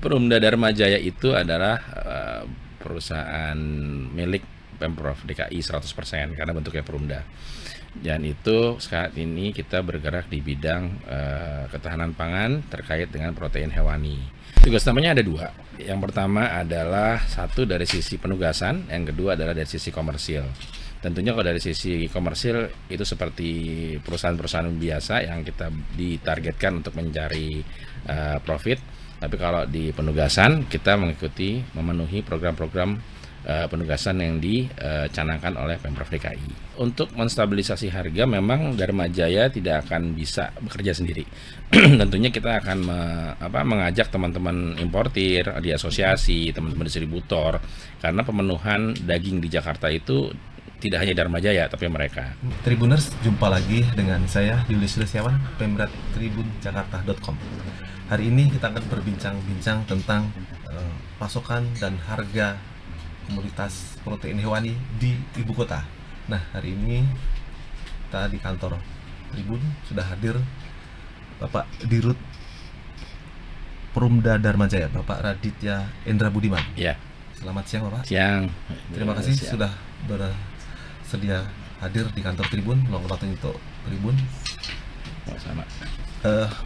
Perumda Dharma Jaya itu adalah perusahaan milik Pemprov DKI 100% karena bentuknya perumda. Dan itu saat ini kita bergerak di bidang ketahanan pangan terkait dengan protein hewani. Tugas utamanya ada dua. Yang pertama adalah satu dari sisi penugasan, yang kedua adalah dari sisi komersil. Tentunya kalau dari sisi komersil itu seperti perusahaan-perusahaan biasa yang kita ditargetkan untuk mencari profit. Tapi kalau di penugasan kita mengikuti memenuhi program-program penugasan yang dicanangkan oleh Pemprov DKI. Untuk menstabilisasi harga memang Dharma Jaya tidak akan bisa bekerja sendiri. Tentunya kita akan mengajak teman-teman importir di asosiasi, teman-teman distributor, karena pemenuhan daging di Jakarta itu tidak hanya Dharma Jaya tapi mereka. Tribuners, jumpa lagi dengan saya Julius Sulistyawan, Pemret Tribunjakarta.com. Hari ini kita akan berbincang-bincang tentang pasokan dan harga komoditas protein hewani di ibu kota. Nah, hari ini kita di kantor Tribun sudah hadir Bapak Dirut Perumda Dharma Jaya, Bapak Raditya Endra Budiman. Ya. Selamat siang, Bapak. Siang. Terima kasih sudah bersedia hadir di kantor Tribun, meluangkan waktu untuk Tribun. Sama.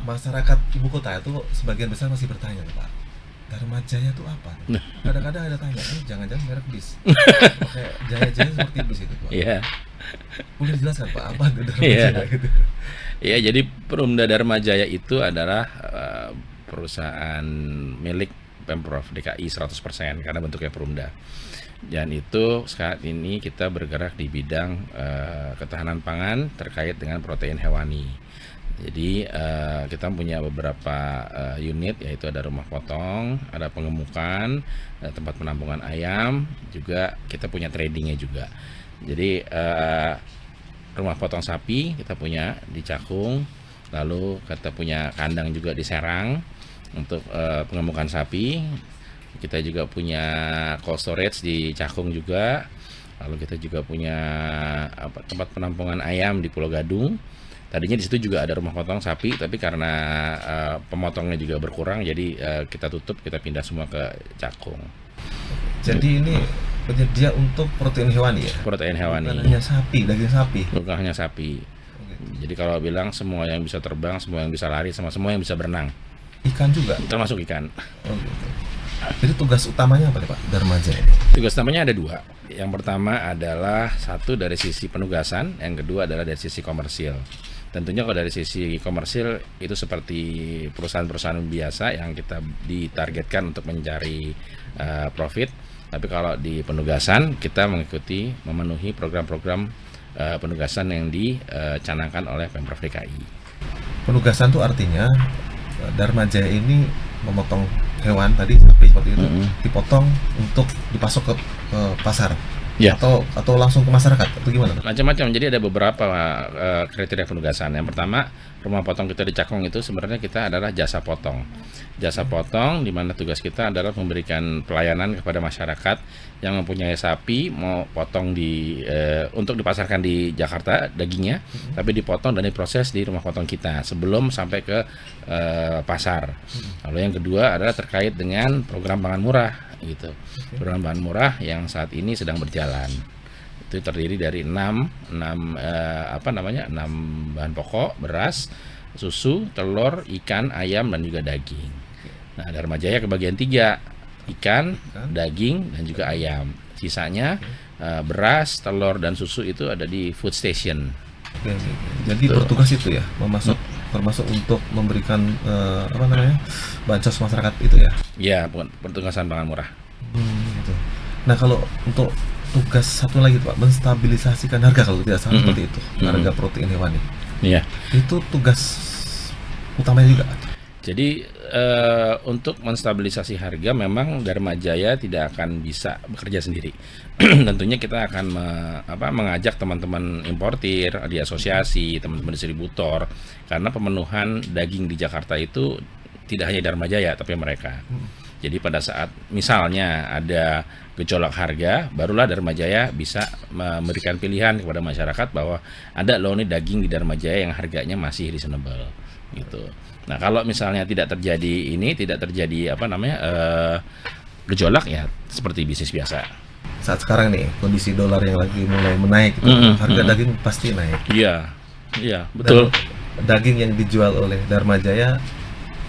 Masyarakat ibu kota itu sebagian besar masih bertanya, Pak, Dharma Jaya itu apa? Kadang-kadang ada tanya, jangan-jangan merek bis. Kayak Jaya-Jaya seperti bis itu, Pak. Iya. Boleh dijelaskan, Pak, apa itu Dharma Iya. Jaya gitu? Iya, jadi Perumda Dharma Jaya itu adalah perusahaan milik Pemprov DKI 100% karena bentuknya perumda. Dan itu saat ini kita bergerak di bidang ketahanan pangan terkait dengan protein hewani. Jadi kita punya beberapa unit, yaitu ada rumah potong, ada pengemukan, ada tempat penampungan ayam, juga kita punya tradingnya juga. Jadi rumah potong sapi kita punya di Cakung, lalu kita punya kandang juga di Serang untuk pengemukan sapi. Kita juga punya cold storage di Cakung juga, lalu kita juga punya tempat penampungan ayam di Pulau Gadung. Tadinya di situ juga ada rumah potong sapi, tapi karena pemotongnya juga berkurang, jadi kita tutup, kita pindah semua ke Cakung. Jadi ini penyedia untuk protein hewani ya? Protein hewani. Bukan hanya sapi, daging sapi. Bukan hanya sapi. Jadi kalau bilang semua yang bisa terbang, semua yang bisa lari, sama semua yang bisa berenang. Ikan juga? Termasuk ikan. Oh, gitu. Jadi tugas utamanya apa nih, Pak, Dharma Jaya? Tugas utamanya ada dua. Yang pertama adalah satu dari sisi penugasan, yang kedua adalah dari sisi komersil. Tentunya kalau dari sisi komersil itu seperti perusahaan-perusahaan biasa yang kita ditargetkan untuk mencari profit. Tapi kalau di penugasan kita mengikuti memenuhi program-program penugasan yang dicanangkan oleh Pemprov DKI. Penugasan itu artinya Dharma Jaya ini memotong hewan tadi sapi seperti itu, dipotong untuk dipasok ke pasar. Ya. Atau langsung ke masyarakat atau gimana? Macam-macam. Jadi ada beberapa kriteria penugasan. Yang pertama, rumah potong kita di Cakung itu sebenarnya kita adalah jasa potong. Jasa potong di mana tugas kita adalah memberikan pelayanan kepada masyarakat yang mempunyai sapi mau potong untuk dipasarkan di Jakarta dagingnya, tapi dipotong dan diproses di rumah potong kita sebelum sampai ke pasar. Lalu yang kedua adalah terkait dengan program pangan murah gitu. Program pangan murah yang saat ini sedang berjalan. Itu terdiri dari 6 bahan pokok: beras, susu, telur, ikan, ayam, dan juga daging. Nah, Dharma Jaya kebagian 3, ikan, daging, dan juga ayam. Sisanya beras, telur, dan susu itu ada di food station. Jadi bertugas itu ya, termasuk untuk memberikan bansos masyarakat itu ya? Ya, pertugasan pangan murah. Gitu. Nah, kalau untuk tugas satu lagi Pak, menstabilisasikan harga kalau tidak salah seperti itu, harga protein hewani. Iya. Itu tugas utamanya juga. Jadi untuk menstabilisasi harga memang Dharma Jaya tidak akan bisa bekerja sendiri. Tentunya kita akan mengajak teman-teman importir di asosiasi, teman-teman distributor, karena pemenuhan daging di Jakarta itu tidak hanya Dharma Jaya tapi mereka. Jadi pada saat misalnya ada gejolak harga, barulah Dharma Jaya bisa memberikan pilihan kepada masyarakat bahwa ada loh nih daging di Dharma Jaya yang harganya masih reasonable gitu. Nah, kalau misalnya tidak terjadi apa namanya gejolak ya seperti bisnis biasa. Saat sekarang nih kondisi dolar yang lagi mulai menaik, harga daging pasti naik. Iya, iya betul. Dan daging yang dijual oleh Dharma Jaya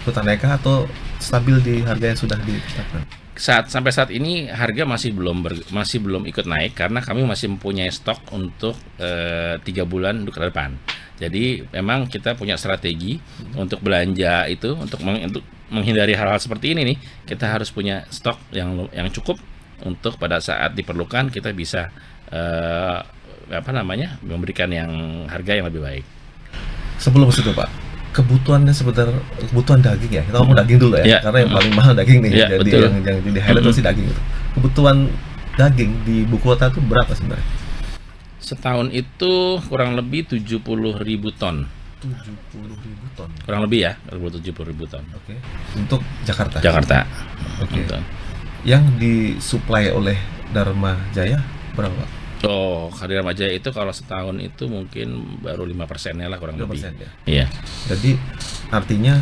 ikutan naik atau stabil di harga yang sudah ditetapkan? Sampai saat ini harga masih belum ikut naik karena kami masih mempunyai stok untuk 3 bulan ke depan. Jadi memang kita punya strategi untuk belanja itu untuk menghindari hal-hal seperti ini nih. Kita harus punya stok yang cukup untuk pada saat diperlukan kita bisa memberikan harga yang lebih baik. Sebelum itu Pak, kebutuhan daging ya. Kita ngomong daging dulu ya, karena yang paling mahal daging nih. Jadi betul. yang di highlight itu daging itu. Kebutuhan daging di ibu kota itu berapa sebenarnya? Setahun itu kurang lebih 70.000 ton. 70.000 ton. Kurang lebih ya, 70.000 ton. Oke. Untuk Jakarta. Oke. Yang disuplai oleh Dharma Jaya berapa? Oh, Dharma Jaya itu kalau setahun itu mungkin baru 5%-nya lah kurang 5% lebih. ya. Iya. Jadi artinya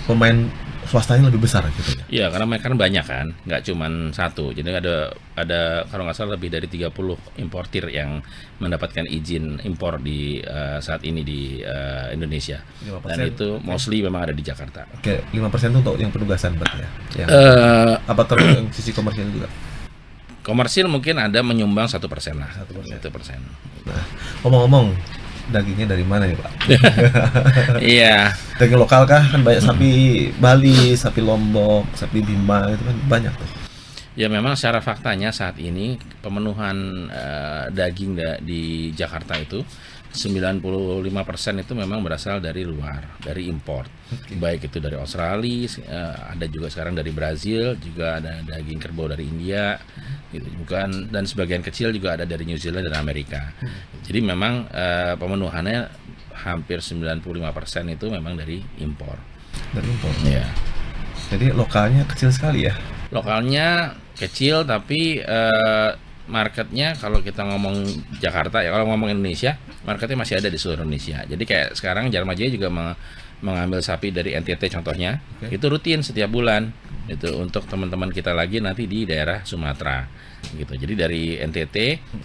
pemain swastanya lebih besar gitu ya. Iya, karena mereka kan banyak kan, nggak cuman satu. Jadi ada kalau nggak salah lebih dari 30 importir yang mendapatkan izin impor di saat ini di Indonesia. 5%. Dan itu mostly memang ada di Jakarta. Oke, 5% itu untuk yang penugasan berarti ya. Yang apa terus yang sisi komersial juga? Komersil mungkin ada menyumbang 1% lah. 1%. 1%. Nah, ngomong-ngomong, dagingnya dari mana ya Pak? Iya. Daging lokal kah? Kan banyak sapi Bali, sapi Lombok, sapi Bima itu kan banyak tuh. Ya memang secara faktanya saat ini pemenuhan daging di Jakarta itu 95% itu memang berasal dari luar, dari impor. Baik itu dari Australia, ada juga sekarang dari Brazil, juga ada daging kerbau dari India, gitu. Bukan, dan sebagian kecil juga ada dari New Zealand dan Amerika. Jadi memang pemenuhannya hampir 95% itu memang dari impor. Dari impor. Ya. Jadi lokalnya kecil sekali ya. Lokalnya kecil tapi marketnya kalau kita ngomong Jakarta ya, kalau ngomong Indonesia marketnya masih ada di seluruh Indonesia. Jadi kayak sekarang Dharma Jaya juga mengambil sapi dari NTT contohnya, itu rutin setiap bulan itu untuk teman-teman kita lagi nanti di daerah Sumatera gitu. Jadi dari NTT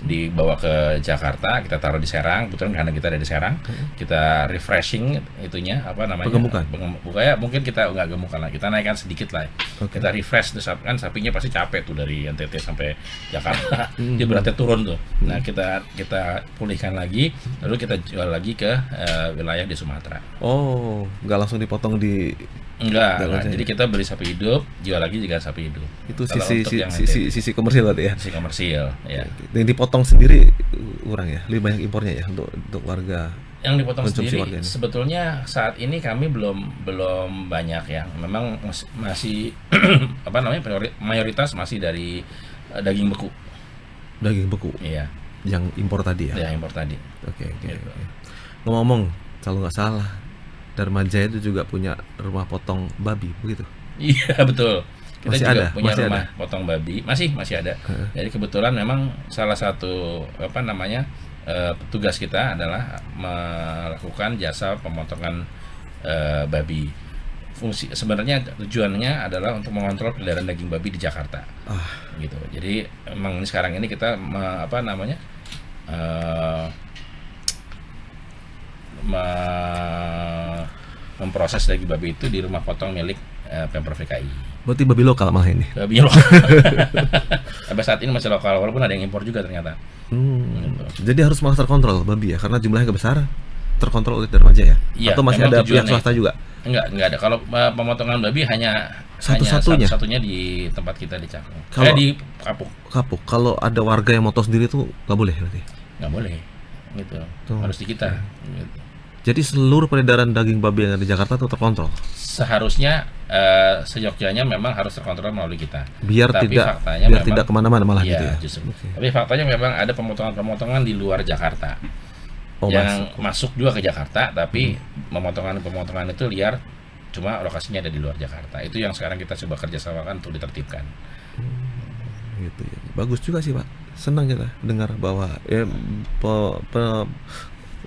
dibawa ke Jakarta, kita taruh di Serang, kebetulan karena kita ada di Serang, kita refreshing itunya apa namanya? Bukannya mungkin kita nggak gemukan lah, kita naikkan sedikit lah. Kita refresh tuh, kan sapinya pasti capek tuh dari NTT sampai Jakarta, dia beratnya turun tuh. Nah kita pulihkan lagi, lalu kita jual lagi ke wilayah di Sumatera. Oh, nggak langsung dipotong di Enggak. Jadi kita beli sapi hidup, jual lagi juga sapi hidup. Itu sisi komersial berarti ya. Sisi komersial, ya. Yang dipotong sendiri kurang ya, lebih banyak impornya ya untuk warga. Yang dipotong sendiri sebetulnya saat ini kami belum banyak ya. Memang masih apa namanya mayoritas masih dari daging beku. Daging beku. Iya. Yang impor tadi ya. Ya, impor tadi. Oke. Ngomong-ngomong, kalau nggak salah Dharma Jaya itu juga punya rumah potong babi, begitu? Iya, betul. Kita masih juga ada? punya rumah potong babi, masih ada. Jadi kebetulan memang salah satu petugas kita adalah melakukan jasa pemotongan babi. Fungsi sebenarnya tujuannya adalah untuk mengontrol peredaran daging babi di Jakarta. Gitu. Jadi memang sekarang ini kita memproses daging babi itu di rumah potong milik Pemprov DKI. Berarti babi lokal malah ini? Babi lokal. Sampai saat ini masih lokal, walaupun ada yang impor juga ternyata. Gitu. Jadi harus malah terkontrol babi ya, karena jumlahnya besar, terkontrol oleh Dharma Jaya. Iya, atau masih ada pihak swasta juga? Enggak ada. Kalau pemotongan babi hanya satu-satunya di tempat kita di Cakung. Di Kapuk. Kalau ada warga yang motos sendiri tuh nggak boleh berarti? Nggak boleh. Gitu. Harus di kita. Gitu. Jadi seluruh peredaran daging babi yang ada di Jakarta itu terkontrol? Seharusnya seyogyanya memang harus terkontrol melalui kita. Biar tidak kemana-mana malah gitu ya? Justru. Tapi faktanya memang ada pemotongan-pemotongan di luar Jakarta. Yang masuk juga ke Jakarta, tapi pemotongan itu liar, cuma lokasinya ada di luar Jakarta. Itu yang sekarang kita coba kerjasamakan untuk ditertibkan. Gitu ya. Bagus juga sih Pak. Senang kita dengar bahwa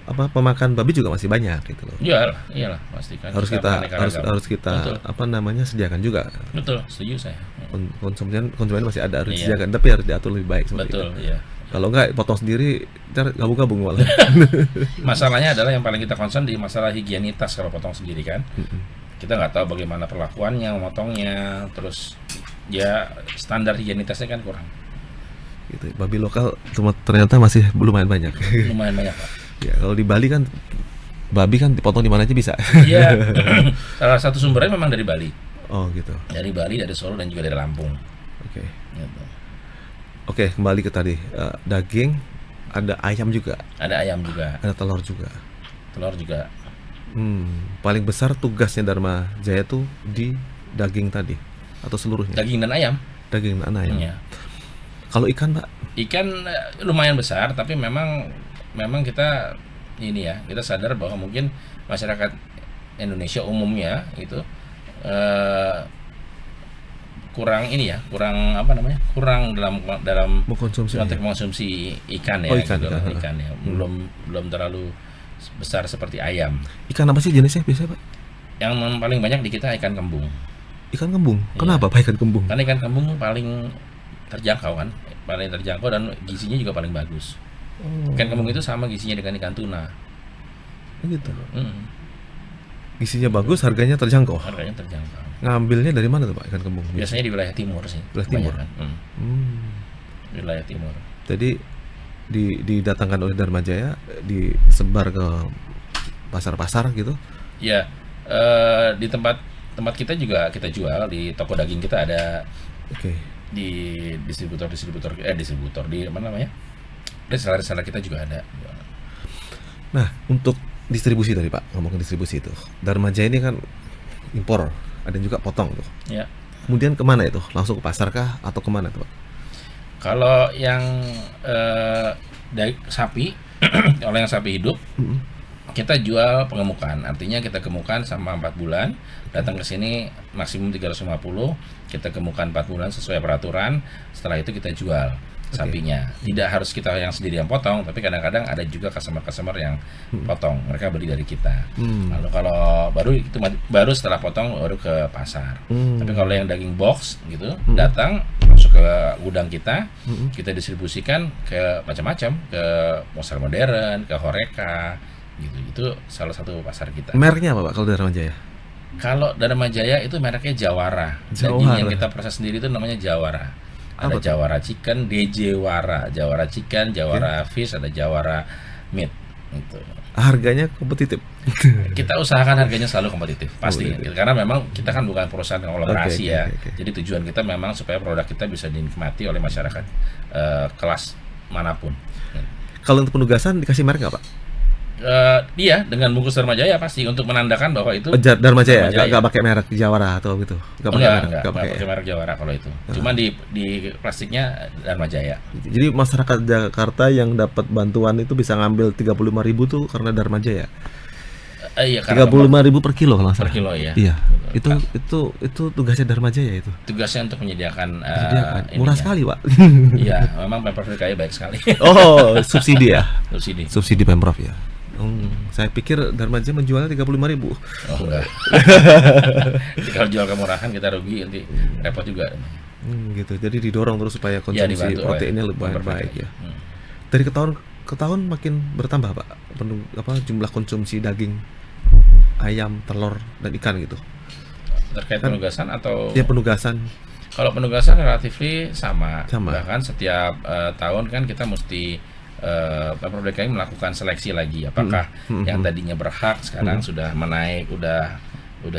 pemakan babi juga masih banyak gitu loh. Iyalah, iyalah pastikan. Harus kita beraneka harus ragam. harus kita Betul. sediakan juga. Betul, setuju saya. Konsumen masih ada, harus Iya. disediakan, tapi harus diatur lebih baik seperti Betul, itu. iya. Kalau enggak potong sendiri, ntar gabung-gabung malah. Masalahnya adalah yang paling kita concern di masalah higienitas kalau potong sendiri kan. Kita nggak tahu bagaimana perlakuannya, memotongnya, terus ya standar higienitasnya kan kurang. Gitu. Babi lokal ternyata masih lumayan banyak. Lumayan banyak, Pak. Ya, kalau di Bali kan babi kan dipotong di mana aja bisa. Iya. Salah satu sumbernya memang dari Bali. Oh gitu. Dari Bali, dari Solo dan juga dari Lampung. Oke. Gitu. Oke, kembali ke tadi. Daging, ada ayam juga, Ada ayam juga, ada telur juga. telur juga. Paling besar tugasnya Dharma Jaya tuh di daging tadi atau seluruhnya? Daging dan ayam. Daging dan ayam. Iya. Kalau ikan, Pak? Ikan lumayan besar, tapi memang kita ini ya, kita sadar bahwa mungkin masyarakat Indonesia umumnya itu kurang ini ya, kurang apa namanya, kurang dalam Mengkonsumsi konteks ayam. mengonsumsi ikan ya, Oh, ikan, gitu, ikan. ikan ya, belum terlalu besar seperti ayam. Ikan apa sih jenisnya biasanya, Pak? Yang paling banyak di kita ikan kembung. Ikan kembung. Iya. Kenapa Pak ikan kembung? Karena ikan kembung paling terjangkau kan, paling terjangkau dan gizinya juga paling bagus. Ikan kembung itu sama gizinya dengan ikan tuna. Gitu. Hmm, Isinya bagus, harganya terjangkau. harganya terjangkau. Ngambilnya dari mana tuh Pak ikan kembung? Biasanya di wilayah timur sih. Wilayah timur. kebanyakan. Hmm. Wilayah timur. Jadi didatangkan oleh Dharma Jaya, disebar ke pasar-pasar gitu. Ya, di tempat kita juga kita jual, di toko daging kita ada, Oke. di distributor di mana namanya? Reseller kita juga ada. Nah, untuk distribusi tadi Pak, ngomongin distribusi itu. Dharma Jaya ini kan impor, ada juga potong tuh. Ya. Kemudian kemana itu? Langsung ke pasar kah atau kemana tuh Pak? Kalau yang sapi, kalau yang sapi hidup, kita jual pengemukan. Artinya kita gemukan sama 4 bulan, datang ke sini maksimum 350, kita gemukan 4 bulan sesuai peraturan. Setelah itu kita jual sapinya. Tidak harus kita yang sendiri yang potong, tapi kadang-kadang ada juga customer yang potong. Mereka beli dari kita. Lalu kalau baru setelah potong baru ke pasar. Tapi kalau yang daging box gitu, datang masuk ke gudang kita, kita distribusikan ke macam-macam, ke pasar modern, ke Horeca, gitu. Itu salah satu pasar kita. Mereknya apa Pak kalau Dharma Jaya? Kalau Dharma Jaya itu mereknya Jawara. Daging Jawara. yang kita proses sendiri itu namanya Jawara. Ada Apa tuh? Jawara Chicken, DJwara, Jawara Chicken, Jawara Fish, ada Jawara Meat. Gitu. Harganya kompetitif. Kita usahakan harganya selalu kompetitif, pasti. Kompetitif. Karena memang kita kan bukan perusahaan konglomerasi Oke, ya. oke. Jadi tujuan kita memang supaya produk kita bisa dinikmati oleh masyarakat kelas manapun. Kalau untuk penugasan dikasih merek nggak Pak? Dia dengan bungkus Dharma Jaya pasti untuk menandakan bahwa itu Dharma Jaya, Dharma Jaya. nggak pakai merek Jawara atau gitu? enggak pakai merek Jawara kalau itu. Cuma di plastiknya Dharma Jaya. Jadi masyarakat Jakarta yang dapat bantuan itu bisa ngambil 35.000 tuh karena Dharma Jaya. Iya, karena 35.000 per kilo kalau nggak per salah. kilo ya. Iya. Betul. Itu tugasnya Dharma Jaya itu. Tugasnya untuk menyediakan Murah ininya. sekali, Pak. Iya, memang Pemprov DKI baik sekali. Oh, subsidi ya. Subsidi. Subsidi Pemprov ya. Saya pikir Dharma Jaya menjualnya 35.000. Oh enggak. Jadi kalau jual kemurahan kita rugi, nanti repot juga. Gitu. Jadi didorong terus supaya Ya, konsumsi dibantu oleh proteinnya lebih Pemprov baik DKI. ya. Dari ke tahun makin bertambah, Pak. Jumlah konsumsi daging, ayam, telur dan ikan gitu. Terkait penugasan atau Ya penugasan. kalau penugasan relatif sama. Sama. Bahkan setiap tahun kan kita mesti Pemprov DKI melakukan seleksi lagi. Apakah yang tadinya berhak sekarang sudah menaik, udah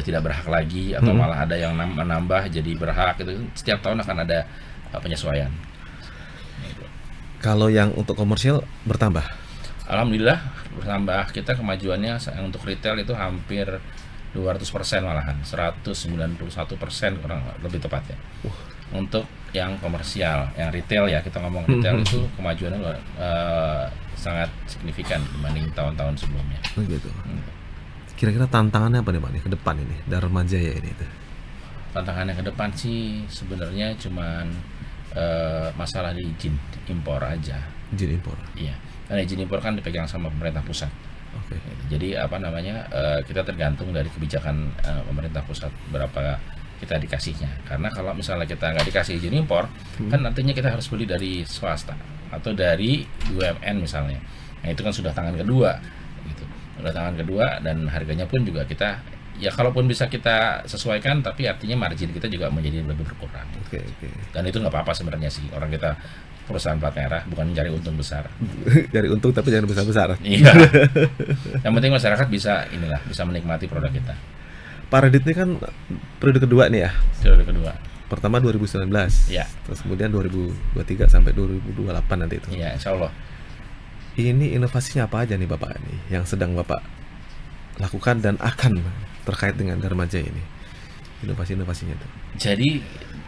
tidak berhak lagi, atau malah ada yang menambah jadi berhak. Itu setiap tahun akan ada penyesuaian. Kalau yang untuk komersial bertambah. Alhamdulillah bertambah. Kita kemajuannya untuk retail itu hampir 200% malahan, 191% kurang lebih tepatnya. Untuk yang komersial, yang retail ya, kita ngomong retail itu kemajuannya sangat signifikan dibanding tahun-tahun sebelumnya. Gitu. Kira-kira tantangannya apa nih Pak nih ke depan ini Dharma Jaya ini tuh? Tantangannya ke depan sih sebenarnya cuman masalah di izin impor aja. Izin impor. Iya. Karena izin impor kan dipegang sama pemerintah pusat. Oke. Jadi apa namanya, kita tergantung dari kebijakan pemerintah pusat berapa kita dikasihnya. Karena kalau misalnya kita nggak dikasih izin impor, kan artinya kita harus beli dari swasta atau dari BUMN misalnya. Nah itu kan sudah tangan kedua, gitu. Sudah tangan kedua dan harganya pun juga kita, ya kalaupun bisa kita sesuaikan, tapi artinya margin kita juga menjadi lebih berkurang. Oke. Dan itu nggak apa-apa sebenarnya sih, orang kita perusahaan plat merah bukan mencari untung besar. Dari untung tapi jangan besar-besar. Iya. Yang penting masyarakat bisa bisa menikmati produk kita. Pak Radit ini kan periode kedua nih ya. Periode kedua. Pertama 2019. Ya. Terus kemudian 2023 sampai 2028 nanti itu. Iya, insya Allah. Ini inovasinya apa aja nih Bapak nih yang sedang Bapak lakukan dan akan terkait dengan Dharma Jaya ini? Inovasi-inovasinya itu. Jadi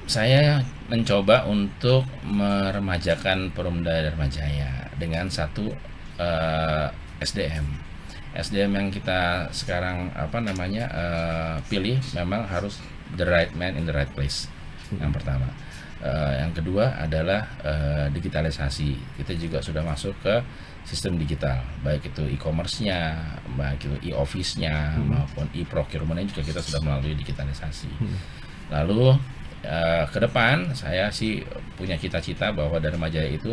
saya mencoba untuk meremajakan Perumda Dharma Jaya dengan satu SDM. SDM yang kita sekarang pilih memang harus the right man in the right place. Yang pertama. Yang kedua adalah digitalisasi. Kita juga sudah masuk ke sistem digital, baik itu e-commerce-nya, baik itu e-office-nya, maupun e-procurement-nya juga kita sudah melalui digitalisasi. Lalu ke depan saya sih punya cita-cita bahwa Dharma Jaya itu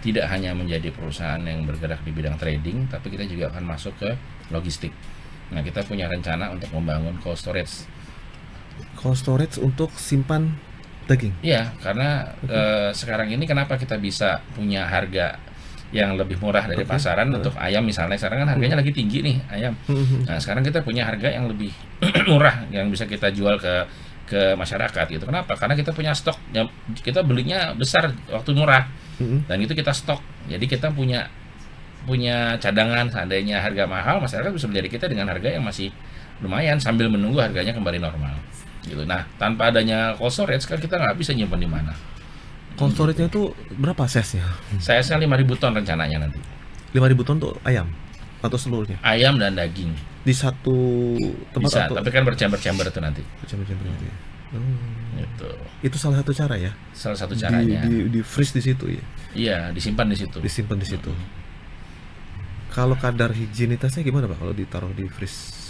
tidak hanya menjadi perusahaan yang bergerak di bidang trading, tapi kita juga akan masuk ke logistik. Nah, kita punya rencana untuk membangun cold storage. Cold storage untuk simpan daging. Iya, karena sekarang ini kenapa kita bisa punya harga yang lebih murah dari pasaran untuk ayam misalnya. Sekarang kan harganya lagi tinggi nih ayam. Nah, sekarang kita punya harga yang lebih murah yang bisa kita jual ke masyarakat gitu. Kenapa? Karena kita punya stok yang kita belinya besar waktu murah. Dan itu kita stok. Jadi kita punya cadangan, seandainya harga mahal, masyarakat bisa beli dari kita dengan harga yang masih lumayan sambil menunggu harganya kembali normal. Gitu. Nah, tanpa adanya cold storage kan kita nggak bisa nyimpan di mana. Cold storage-nya itu berapa size-nya? Saya 5.000 ton rencananya nanti. 5.000 ton tuh ayam atau seluruhnya? Ayam dan daging. Di satu tempat Bisa, atau tapi kan bercamber-camber itu nanti. macam-macam gitu ya? Gitu. Itu salah satu cara ya? Salah satu caranya. Di freeze di situ ya? Iya, disimpan di situ. Disimpan di situ. Kalau kadar higienitasnya gimana Pak kalau ditaruh di freeze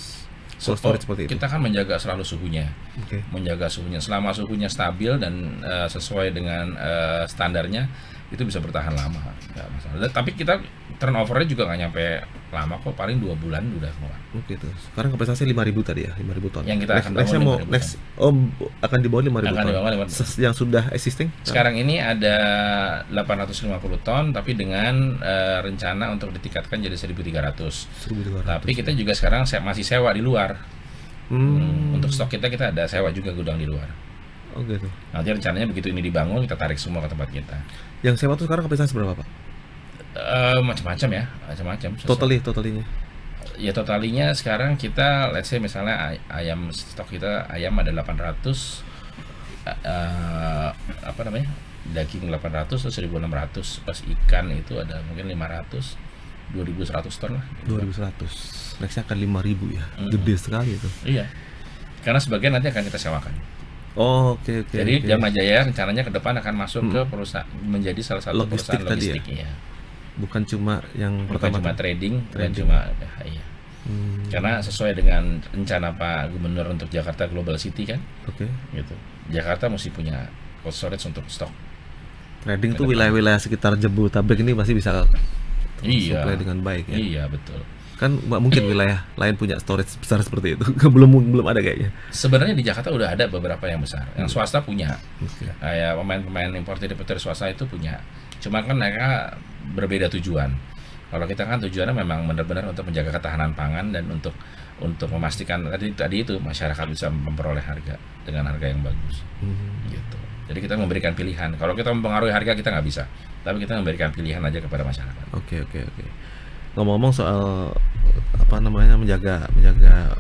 cold storage seperti itu? Kita kan menjaga selalu suhunya. Oke. Menjaga suhunya. Selama suhunya stabil dan sesuai dengan standarnya, itu bisa bertahan lama, nggak masalah. Tapi kita turnovernya juga nggak nyampe lama kok, paling 2 bulan udah keluar. Oke tuh. Sekarang kapasitasnya 5.000 tadi ya, 5.000 ton. Yang kita akan Nextnya bangun mau 5.000 next akan di bawah 5.000 Akan ton. di bawah 5.000. Yang sudah existing? Sekarang ini ada 850 ton, tapi dengan rencana untuk ditingkatkan jadi 1.300. 1.200. Tapi kita juga sekarang masih sewa di luar. Untuk stok kita ada sewa juga gudang di luar. Oh gitu. Nanti rencananya begitu ini dibangun, kita tarik semua ke tempat kita. Yang sewa tuh sekarang kapasitas berapa Pak? Macam-macam ya, macam-macam. Totalinya? Ya totalinya sekarang kita, let's say misalnya ayam stok kita ayam ada 800, daging 800 atau 1.600, pas ikan itu ada mungkin 500, 2.100 ton lah. 2.100. Nextnya akan 5.000 ya. Gede sekali itu. Iya. Karena sebagian nanti akan kita sewakan. Oh, oke. Jadi Dharma Jaya rencananya ke depan akan masuk ke perusahaan, menjadi salah satu Logistik perusahaan tadi ya? logistik ya. Bukan cuma yang Bukan pertama. cuma trading, bukan cuma iya. Karena sesuai dengan rencana Pak Gubernur untuk Jakarta Global City kan, Oke. gitu. Jakarta mesti punya cold storage untuk stok. Trading tuh wilayah-wilayah sekitar Jabodetabek ini masih bisa Iya. supply dengan baik ya. Iya betul. Kan nggak mungkin wilayah lain punya storage besar seperti itu. belum ada kayaknya. Sebenarnya di Jakarta udah ada beberapa yang besar, yang swasta punya. Oke. Kayak pemain-pemain importer swasta itu punya. Cuma kan mereka berbeda tujuan. Kalau kita kan tujuannya memang benar-benar untuk menjaga ketahanan pangan dan untuk memastikan tadi itu masyarakat bisa memperoleh harga dengan harga yang bagus. Gitu. Jadi kita memberikan pilihan. Kalau kita mempengaruhi harga kita nggak bisa, tapi kita memberikan pilihan aja kepada masyarakat. Oke. Ngomong-ngomong soal menjaga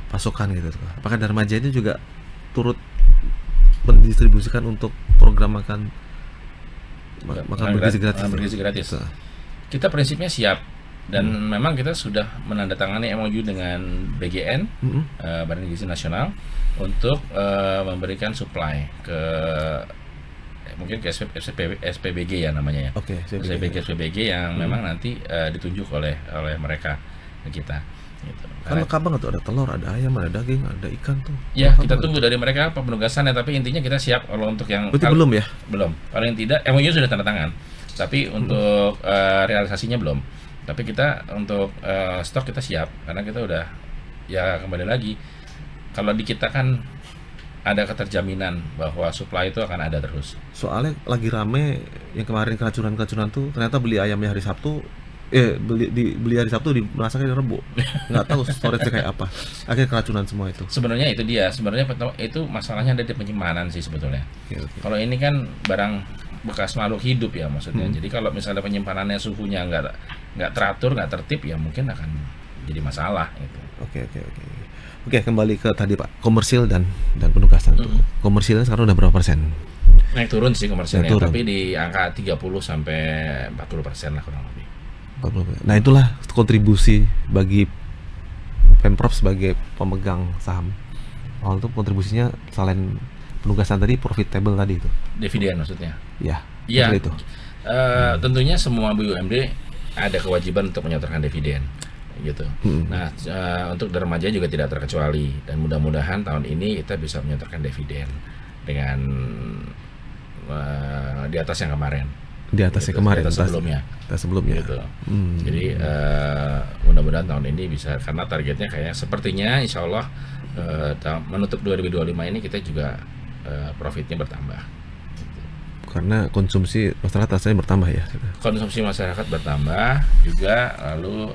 pasokan gitu. Apakah Dharma Jaya ini juga turut mendistribusikan untuk program makan bergizi gratis? Kita prinsipnya siap dan memang kita sudah menandatangani MOU dengan BGN, Badan Gizi Nasional, untuk memberikan supply ke mungkin ke SPBG ya namanya ya. Oke, SPBG yang memang nanti ditunjuk oleh mereka ke kita. Gitu. Kan lengkap banget tuh, ada telur, ada ayam, ada daging, ada ikan tuh. Ya, Lengkap kita banget. tunggu dari mereka apa penugasannya, tapi intinya kita siap kalau untuk yang Berarti belum ya? belum. Paling tidak MOU sudah tanda tangan, tapi untuk realisasinya belum. Tapi kita untuk stok kita siap karena kita udah ya kembali lagi kalau di kita kan ada keterjaminan bahwa supply itu akan ada terus. Soalnya lagi rame yang kemarin keracunan tuh, ternyata beli ayamnya hari Sabtu, beli hari Sabtu masaknya di Rebo. Nggak tahu storage kayak apa. Akhirnya keracunan semua itu. Sebenarnya itu dia, sebenarnya itu masalahnya ada di penyimpanan sih sebetulnya. Oke. Kalau ini kan barang bekas makhluk hidup ya maksudnya. Jadi kalau misalnya penyimpanannya suhunya nggak teratur, nggak tertib ya mungkin akan jadi masalah gitu. Oke, kembali ke tadi Pak, komersil dan penugasan tuh. Komersilnya sekarang udah berapa persen? Naik turun sih komersilnya, Naik turun. tapi di angka 30 sampai 40% lah kurang lebih. Nah, itulah kontribusi bagi Pemprov sebagai pemegang saham. Awal tuh kontribusinya selain penugasan tadi, profitable tadi itu. Dividen maksudnya. Ya, Iya. seperti itu. Tentunya semua BUMD ada kewajiban untuk menyetorkan dividen gitu. Nah, untuk Dharma Jaya juga tidak terkecuali dan mudah-mudahan tahun ini kita bisa menyetorkan dividen dengan di atas yang kemarin. Di atasnya Gitu, kemarin, di atas sebelumnya. sebelumnya. Gitu. Jadi mudah-mudahan tahun ini bisa karena targetnya kayak sepertinya Insya Allah menutup 2025 ini kita juga profitnya bertambah. Karena konsumsi masyarakat rasanya bertambah ya. Konsumsi masyarakat bertambah juga, lalu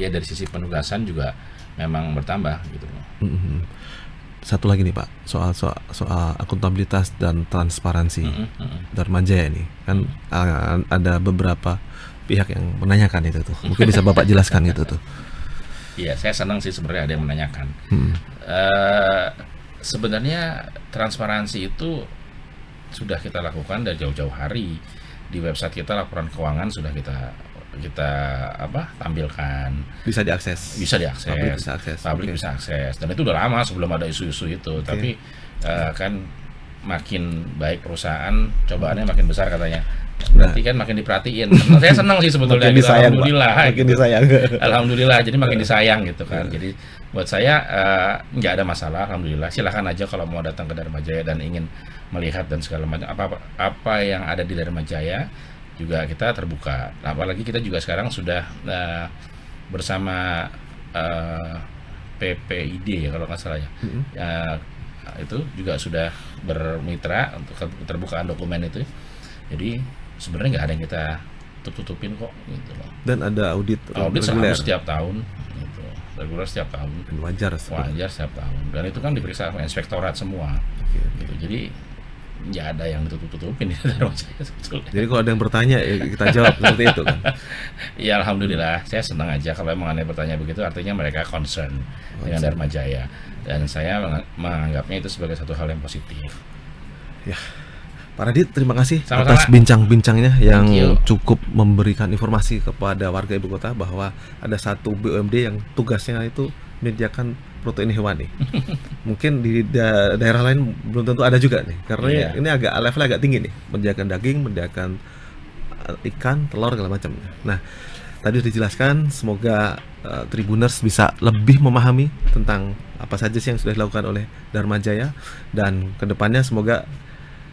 ya dari sisi penugasan juga memang bertambah gitu. Satu lagi nih Pak, soal akuntabilitas dan transparansi Dharma Jaya ini kan ada beberapa pihak yang menanyakan itu tuh. Mungkin bisa Bapak jelaskan itu tuh. Iya, saya senang sih sebenarnya ada yang menanyakan. Sebenarnya transparansi itu sudah kita lakukan dari jauh-jauh hari. Di website kita laporan keuangan sudah kita tampilkan. Bisa diakses. Publik bisa akses. Dan itu udah lama sebelum ada isu-isu itu. Tapi kan makin baik perusahaan, cobaannya makin besar katanya. Berarti kan makin diperhatiin. Saya senang sih sebetulnya. Makin disayang, Alhamdulillah. Pak. Makin disayang. Alhamdulillah. Jadi makin disayang gitu kan. Jadi buat saya nggak ada masalah. Alhamdulillah. Silahkan aja kalau mau datang ke Dharma Jaya dan ingin melihat dan segala macam apa yang ada di Dharma Jaya juga kita terbuka. Nah, apalagi kita juga sekarang sudah bersama PPID ya kalau nggak salah ya. Itu juga sudah bermitra untuk keterbukaan dokumen itu. Jadi sebenarnya nggak ada yang kita tutupin kok gitu loh. Dan ada audit selalu setiap tahun gitu. Reguler setiap tahun. Wajar setiap tahun. Dan itu kan diperiksa oleh inspektorat semua. Gitu. Jadi nggak ada yang ditutup-tutupin di Dharma Jaya sebetulnya. Jadi kalau ada yang bertanya ya kita jawab seperti itu kan. Ya alhamdulillah, saya senang aja kalau emang ada yang bertanya begitu, artinya mereka concern dengan Dharma Jaya. Dan saya menganggapnya itu sebagai satu hal yang positif. Ya. Pak Radit, terima kasih Sama-sama. atas bincang-bincangnya yang Thank you. cukup memberikan informasi kepada warga ibu kota bahwa ada satu BUMD yang tugasnya itu menyediakan protein hewani. Mungkin di daerah lain belum tentu ada juga nih, karena ini agak levelnya agak tinggi nih, menyediakan daging, menyediakan ikan, telur segala macam. Nah, tadi sudah dijelaskan, semoga Tribuners bisa lebih memahami tentang apa saja sih yang sudah dilakukan oleh Dharma Jaya, dan kedepannya semoga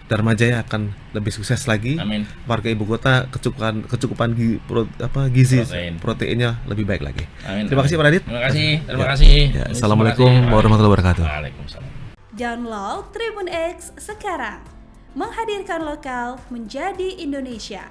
Dharma Jaya akan lebih sukses lagi. Amin. Warga ibu kota kecukupan gizi proteinnya lebih baik lagi. Amin. Terima kasih Pak Radit. Terima kasih. Ya, Assalamualaikum warahmatullahi wabarakatuh. Waalaikumsalam. Download Tribun X sekarang. Menghadirkan lokal menjadi Indonesia.